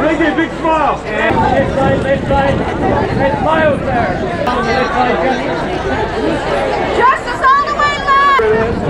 Regé, big smile. Left side. Let's smile there. Left side, Justice all the way left!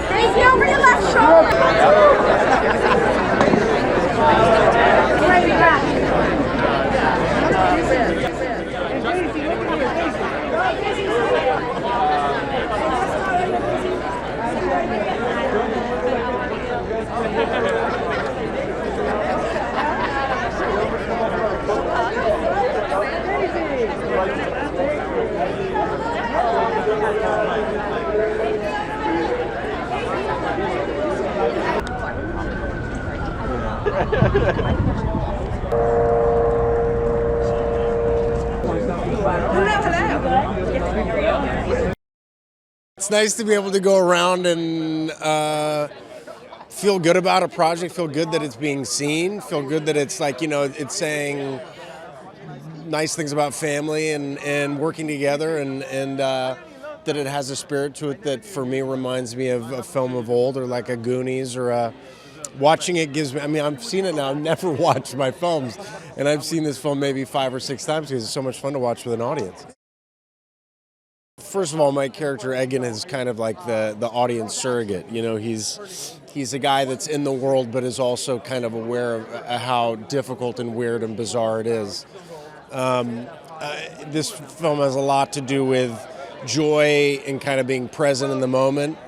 Crazy over your left shoulder! It's nice to be able to go around and feel good about a project, feel good that it's being seen, feel good that it's like, it's saying nice things about family and working together and that it has a spirit to it that for me reminds me of a film of old or like a Goonies or watching it gives me, I've seen it now, I've never watched my films and I've seen this film maybe 5 or 6 times because it's so much fun to watch with an audience. First of all, my character Egan is kind of like the audience surrogate. He's a guy that's in the world but is also kind of aware of how difficult and weird and bizarre it is. This film has a lot to do with joy and kind of being present in the moment.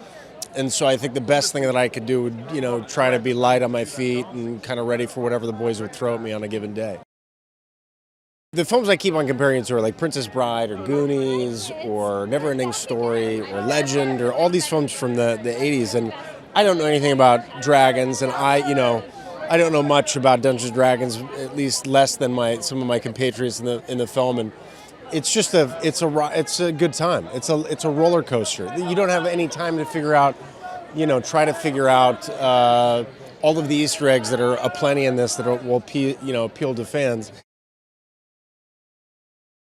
And so I think the best thing that I could do would, try to be light on my feet and kind of ready for whatever the boys would throw at me on a given day. The films I keep on comparing to are like Princess Bride or Goonies or Never Ending Story or Legend or all these films from the 80s. And I don't know anything about dragons, and I don't know much about Dungeons & Dragons, at least less than some of my compatriots in the film. And it's just it's a good time. It's a roller coaster. You don't have any time to figure out, try to figure out all of the Easter eggs that are aplenty in this that will appeal to fans.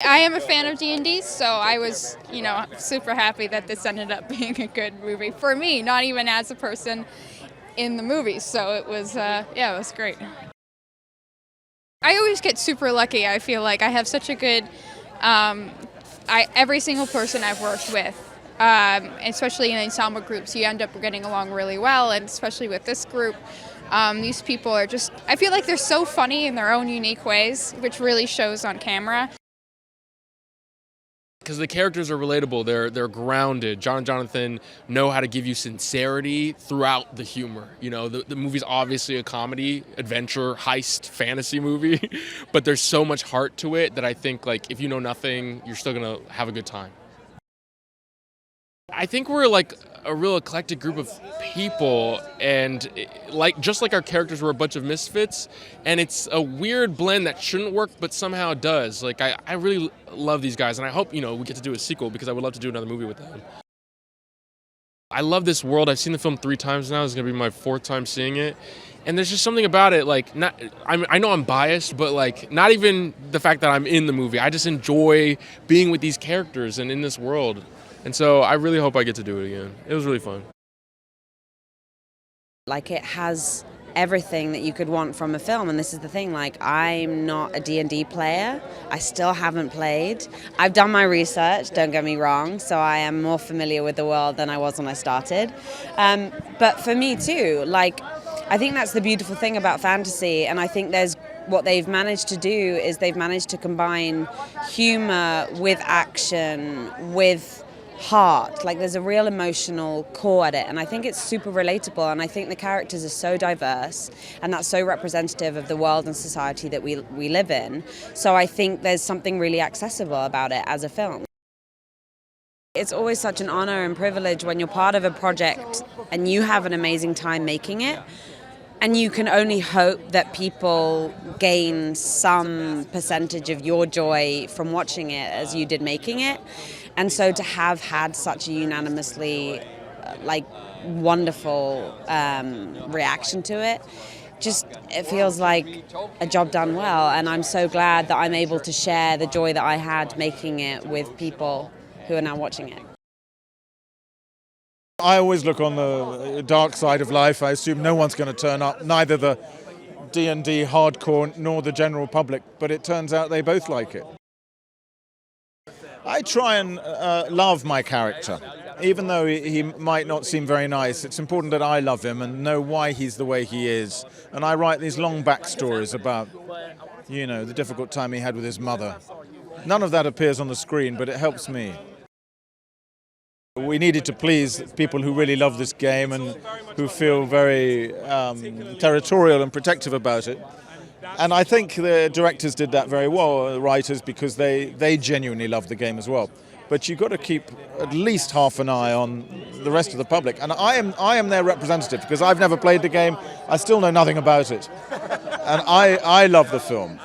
I am a fan of D&D, so I was, super happy that this ended up being a good movie for me, not even as a person in the movie. So it was, it was great. I always get super lucky. I feel like I have such a good, every single person I've worked with, especially in ensemble groups, you end up getting along really well, and especially with this group. These people are just, I feel like they're so funny in their own unique ways, which really shows on camera. Because the characters are relatable, they're grounded. John and Jonathan know how to give you sincerity throughout the humor. The movie's obviously a comedy, adventure, heist, fantasy movie, but there's so much heart to it that I think, like, if you know nothing, you're still gonna have a good time. I think we're like a real eclectic group of people, and just like our characters were a bunch of misfits, and it's a weird blend that shouldn't work but somehow does. Like I really love these guys, and I hope we get to do a sequel because I would love to do another movie with them. I love this world. I've seen the film 3 times now. It's gonna be my 4th time seeing it. And there's just something about it, I know I'm biased, but not even the fact that I'm in the movie. I just enjoy being with these characters and in this world. And so I really hope I get to do it again. It was really fun. It has everything that you could want from a film, and this is the thing, I'm not a D&D player. I still haven't played. I've done my research, don't get me wrong, so I am more familiar with the world than I was when I started. But for me too, I think that's the beautiful thing about fantasy, and I think what they've managed to do is they've managed to combine humor with action, with heart. There's a real emotional core at it, and I think it's super relatable, and I think the characters are so diverse, and that's so representative of the world and society that we live in. So I think there's something really accessible about it as a film. It's always such an honor and privilege when you're part of a project and you have an amazing time making it. And you can only hope that people gain some percentage of your joy from watching it as you did making it. And so to have had such a unanimously wonderful reaction to it, it feels like a job done well. And I'm so glad that I'm able to share the joy that I had making it with people who are now watching it. I always look on the dark side of life. I assume no one's going to turn up, neither the D&D hardcore nor the general public, but it turns out they both like it. I try and love my character. Even though he might not seem very nice, it's important that I love him and know why he's the way he is. And I write these long backstories about, the difficult time he had with his mother. None of that appears on the screen, but it helps me. We needed to please people who really love this game and who feel very territorial and protective about it. And I think the directors did that very well, the writers, because they genuinely love the game as well. But you've got to keep at least half an eye on the rest of the public. And I am their representative because I've never played the game. I still know nothing about it. And I love the film.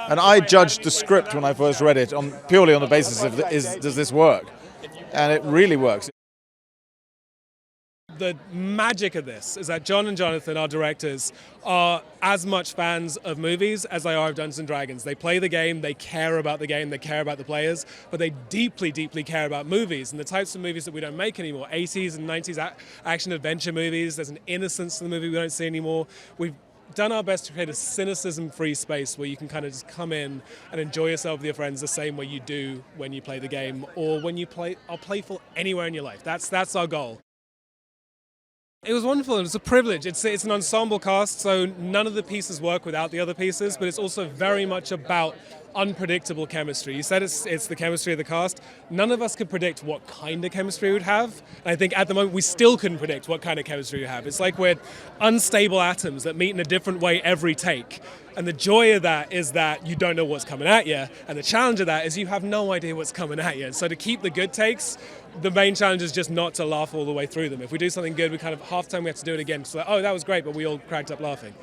And I judged the script when I first read it purely on the basis of does this work? And it really works. The magic of this is that John and Jonathan, our directors, are as much fans of movies as they are of Dungeons & Dragons. They play the game, they care about the game, they care about the players, but they deeply, deeply care about movies and the types of movies that we don't make anymore. 80s and 90s action-adventure movies. There's an innocence to the movie we don't see anymore. We've done our best to create a cynicism-free space where you can kind of just come in and enjoy yourself with your friends the same way you do when you play the game or when you are playful anywhere in your life. That's our goal. It was wonderful. It was a privilege. It's an ensemble cast, so none of the pieces work without the other pieces, but it's also very much about unpredictable chemistry. You said it's the chemistry of the cast. None of us could predict what kind of chemistry we'd have. And I think at the moment we still couldn't predict what kind of chemistry we have. It's like we're unstable atoms that meet in a different way every take. And the joy of that is that you don't know what's coming at you. And the challenge of that is you have no idea what's coming at you. And so to keep the good takes, the main challenge is just not to laugh all the way through them. If we do something good, we kind of half the time we have to do it again. So oh, that was great, but we all cracked up laughing.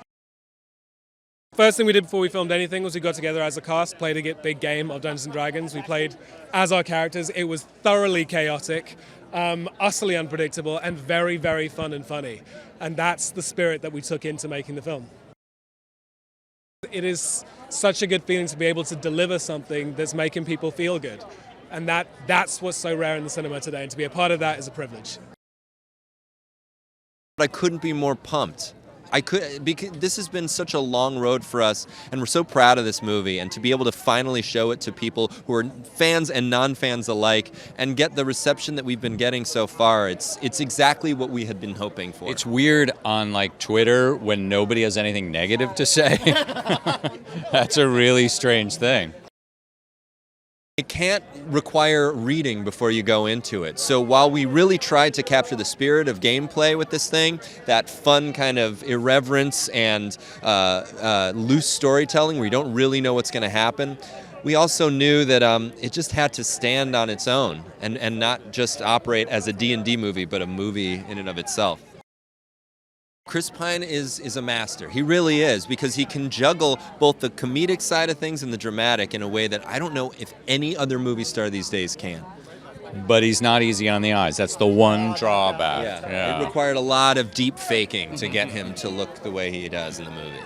First thing we did before we filmed anything was we got together as a cast, played a big game of Dungeons & Dragons. We played as our characters. It was thoroughly chaotic, utterly unpredictable, and very, very fun and funny. And that's the spirit that we took into making the film. It is such a good feeling to be able to deliver something that's making people feel good. And that's what's so rare in the cinema today, and to be a part of that is a privilege. I couldn't be more pumped. Because this has been such a long road for us, and we're so proud of this movie, and to be able to finally show it to people who are fans and non-fans alike and get the reception that we've been getting so far, it's exactly what we had been hoping for. It's weird on Twitter when nobody has anything negative to say. That's a really strange thing. It can't require reading before you go into it. So while we really tried to capture the spirit of gameplay with this thing, that fun kind of irreverence and loose storytelling where you don't really know what's going to happen, we also knew that it just had to stand on its own and not just operate as a D&D movie, but a movie in and of itself. Chris Pine is a master. He really is, because he can juggle both the comedic side of things and the dramatic in a way that I don't know if any other movie star these days can. But he's not easy on the eyes. That's the one drawback. Yeah. It required a lot of deep faking to get him to look the way he does in the movie.